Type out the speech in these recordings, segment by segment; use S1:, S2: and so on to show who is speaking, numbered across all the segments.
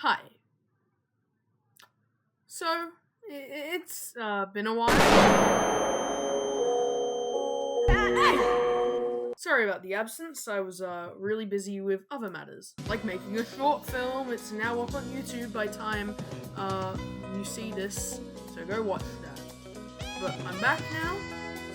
S1: Hi. So, it's been a while. Sorry about the absence, I was really busy with other matters, like making a short film. It's now up on YouTube by time you see this, so go watch that. But I'm back now,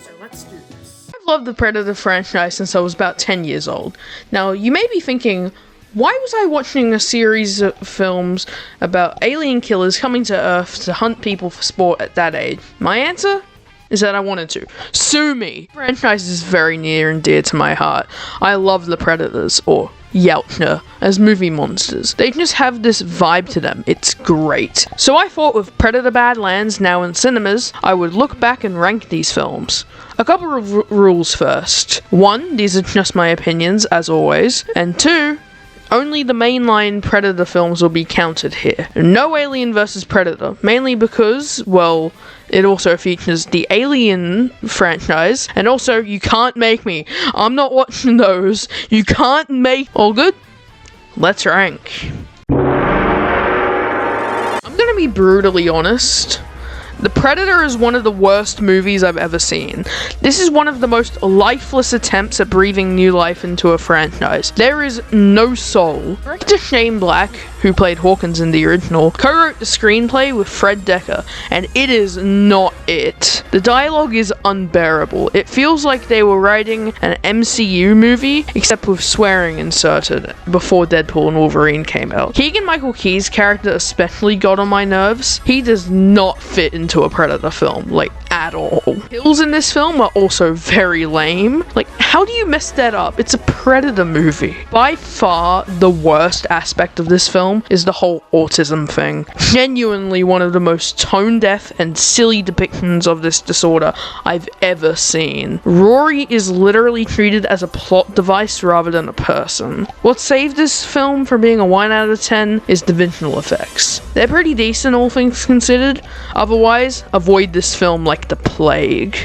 S1: so let's do this. I've loved the Predator franchise since I was about 10 years old. Now, you may be thinking, why was I watching a series of films about alien killers coming to Earth to hunt people for sport at that age? My answer is that I wanted to. Sue me! The franchise is very near and dear to my heart. I love the Predators, or Yelchner, as movie monsters. They just have this vibe to them. It's great. So I thought with Predator Badlands now in cinemas, I would look back and rank these films. A couple of rules first. 1, these are just my opinions, as always. And 2, only the mainline Predator films will be counted here. No Alien vs. Predator, mainly because, well, it also features the Alien franchise, and also, you can't make me. I'm not watching those. You can't make. All good? Let's rank. I'm gonna be brutally honest. The Predator is one of the worst movies I've ever seen. This is one of the most lifeless attempts at breathing new life into a franchise. There is no soul. Director Shane Black, who played Hawkins in the original, co-wrote the screenplay with Fred Decker, and it is not it. The dialogue is unbearable. It feels like they were writing an MCU movie, except with swearing inserted, before Deadpool and Wolverine came out. Keegan-Michael Key's character especially got on my nerves. He does not fit into a Predator film, like, at all. Kills in this film are also very lame. Like, how do you mess that up? It's a Predator movie. By far, the worst aspect of this film is the whole autism thing. Genuinely one of the most tone-deaf and silly depictions of this disorder I've ever seen. Rory is literally treated as a plot device rather than a person. What saved this film from being a 1 out of 10 is the visual effects. They're pretty decent, all things considered. Otherwise, avoid this film like the plague.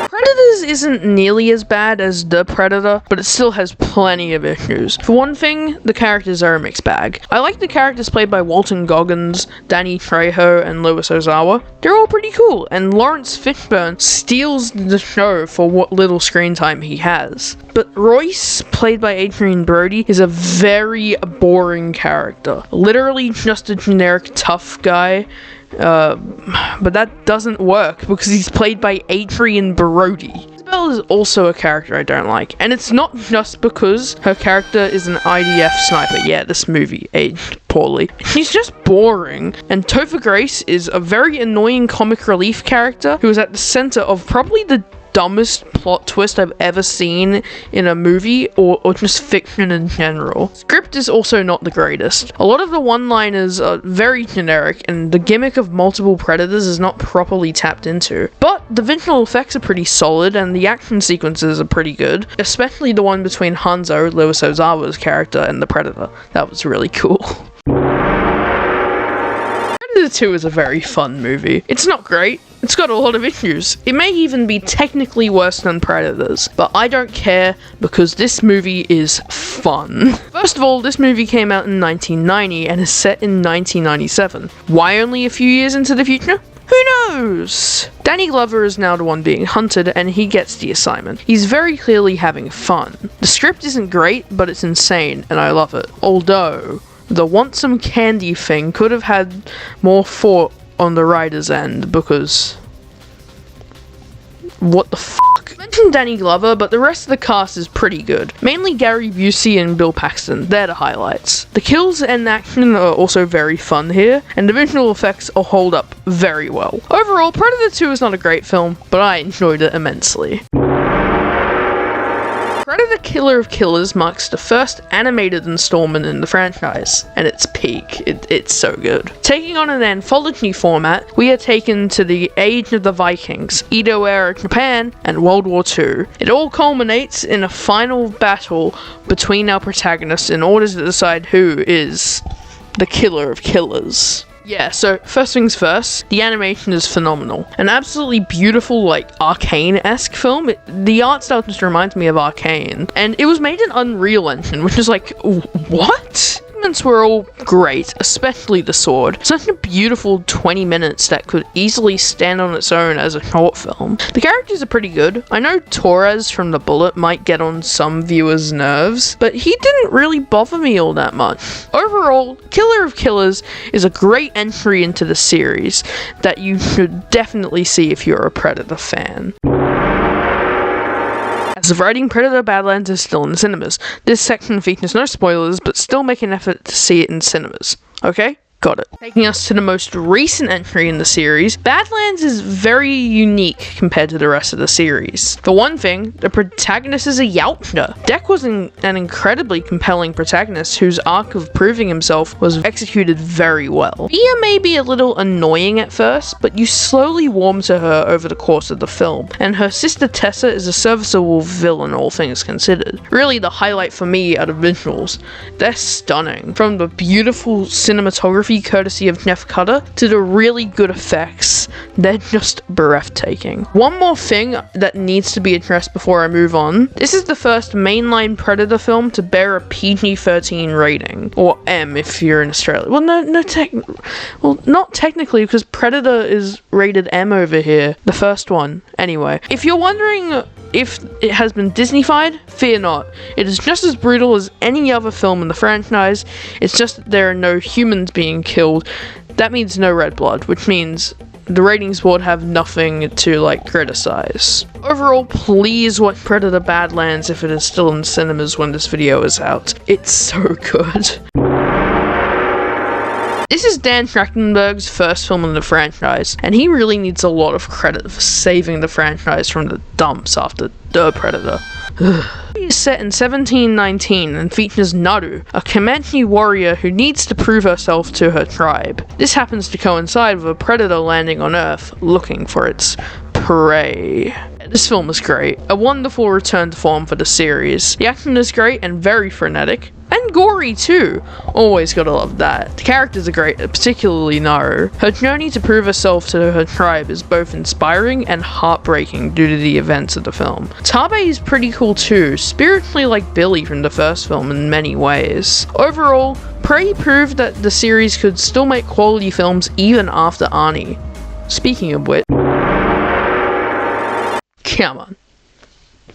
S1: Predators isn't nearly as bad as The Predator, but it still has plenty of issues. For one thing, the characters are a mixed bag. I like the characters played by Walton Goggins, Danny Trejo, and Louis Ozawa. They're all pretty cool, and Lawrence Fishburne steals the show for what little screen time he has. But Royce, played by Adrian Brody, is a very boring character. Literally just a generic tough guy. But that doesn't work because he's played by Adrian Brody. Isabel is also a character I don't like, and it's not just because her character is an IDF sniper. Yeah, this movie aged poorly. She's just boring, and Topher Grace is a very annoying comic relief character who is at the center of probably the dumbest plot twist I've ever seen in a movie or just fiction in general. Script is also not the greatest. A lot of the one-liners are very generic, and the gimmick of multiple predators is not properly tapped into. But the visual effects are pretty solid, and the action sequences are pretty good, especially the one between Hanzo, Louis Ozawa's character, and the Predator. That was really cool. Predator 2 is a very fun movie. It's not great. It's got a lot of issues. It may even be technically worse than Predators, but I don't care because this movie is fun. First of all, this movie came out in 1990 and is set in 1997. Why only a few years into the future? Who knows? Danny Glover is now the one being hunted, and he gets the assignment. He's very clearly having fun. The script isn't great, but it's insane, and I love it. Although, the want some candy thing could have had more thought on the writer's end, because what the fuck? I mentioned Danny Glover, but the rest of the cast is pretty good. Mainly Gary Busey and Bill Paxton, they're the highlights. The kills and action are also very fun here, and the visual effects all hold up very well. Overall, Predator 2 is not a great film, but I enjoyed it immensely. Predator Killer of Killers marks the first animated installment in the franchise, and it's peak. It's so good. Taking on an anthology format, we are taken to the age of the Vikings, Edo-era Japan, and World War II. It all culminates in a final battle between our protagonists in order to decide who is the Killer of Killers. Yeah, so first things first, the animation is phenomenal. An absolutely beautiful, like, Arcane-esque film. The art style just reminds me of Arcane. And it was made in Unreal Engine, which is like, what? segments were all great, especially the sword. Such a beautiful 20 minutes that could easily stand on its own as a short film. The characters are pretty good. I know Torres from The Bullet might get on some viewers' nerves, but he didn't really bother me all that much. Overall, Killer of Killers is a great entry into the series that you should definitely see if you're a Predator fan. As of writing, Predator Badlands is still in cinemas. This section features no spoilers, but still make an effort to see it in cinemas. Okay? Got it. Taking us to the most recent entry in the series, Badlands is very unique compared to the rest of the series. For one thing, the protagonist is a Yautja. Deck was an incredibly compelling protagonist whose arc of proving himself was executed very well. Mia may be a little annoying at first, but you slowly warm to her over the course of the film, and her sister Tessa is a serviceable villain, all things considered. Really, the highlight for me are the visuals. They're stunning. From the beautiful cinematography courtesy of Jeff Cutter to the really good effects, they're just breathtaking. One more thing that needs to be addressed before I move on. This is the first mainline Predator film to bear a PG-13 rating, or M if you're in Australia. Well, not technically, because Predator is rated M over here, the first one. Anyway, if you're wondering if it has been Disney-fied, fear not. It is just as brutal as any other film in the franchise. It's just that there are no humans being killed. That means no red blood, which means the ratings board have nothing to criticize. Overall, please watch Predator Badlands if it is still in cinemas when this video is out. It's so good. This is Dan Trachtenberg's first film in the franchise, and he really needs a lot of credit for saving the franchise from the dumps after The Predator. It is set in 1719 and features Naru, a Comanche warrior who needs to prove herself to her tribe. This happens to coincide with a predator landing on Earth, looking for its prey. This film is great. A wonderful return to form for the series. The action is great and very frenetic. And gory too. Always gotta love that. The characters are great, particularly Naru. Her journey to prove herself to her tribe is both inspiring and heartbreaking due to the events of the film. Tabe is pretty cool too, spiritually like Billy from the first film in many ways. Overall, Prey proved that the series could still make quality films even after Arnie. Speaking of which, come on.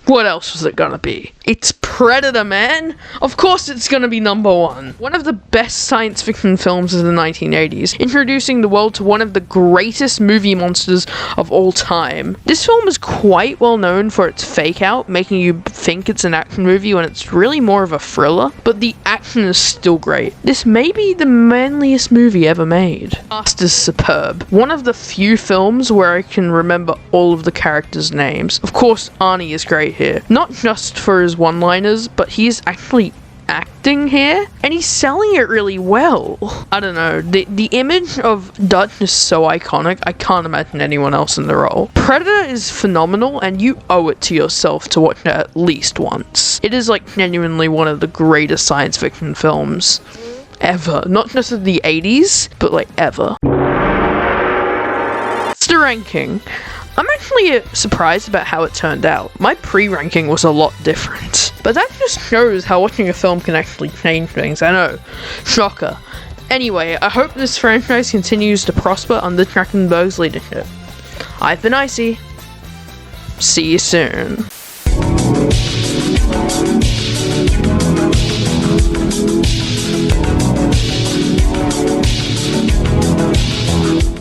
S1: What else was it gonna be? It's Predator, man! Of course it's gonna be number one. One of the best science fiction films of the 1980s, introducing the world to one of the greatest movie monsters of all time. This film is quite well known for its fake out, making you think it's an action movie when it's really more of a thriller, but the action is still great. This may be the manliest movie ever made. The cast is superb. One of the few films where I can remember all of the characters' names. Of course, Arnie is great here. Not just for his one-liners, but he's actually acting here, and he's selling it really well. I don't know, the image of Dutch is so iconic, I can't imagine anyone else in the role. Predator is phenomenal, and you owe it to yourself to watch it at least once. It is genuinely one of the greatest science fiction films ever. Not just of the 80s, but ever. It's the ranking. I'm actually surprised about how it turned out. My pre-ranking was a lot different. But that just shows how watching a film can actually change things, I know. Shocker. Anyway, I hope this franchise continues to prosper under Trachtenberg's leadership. I've been Icey. See you soon.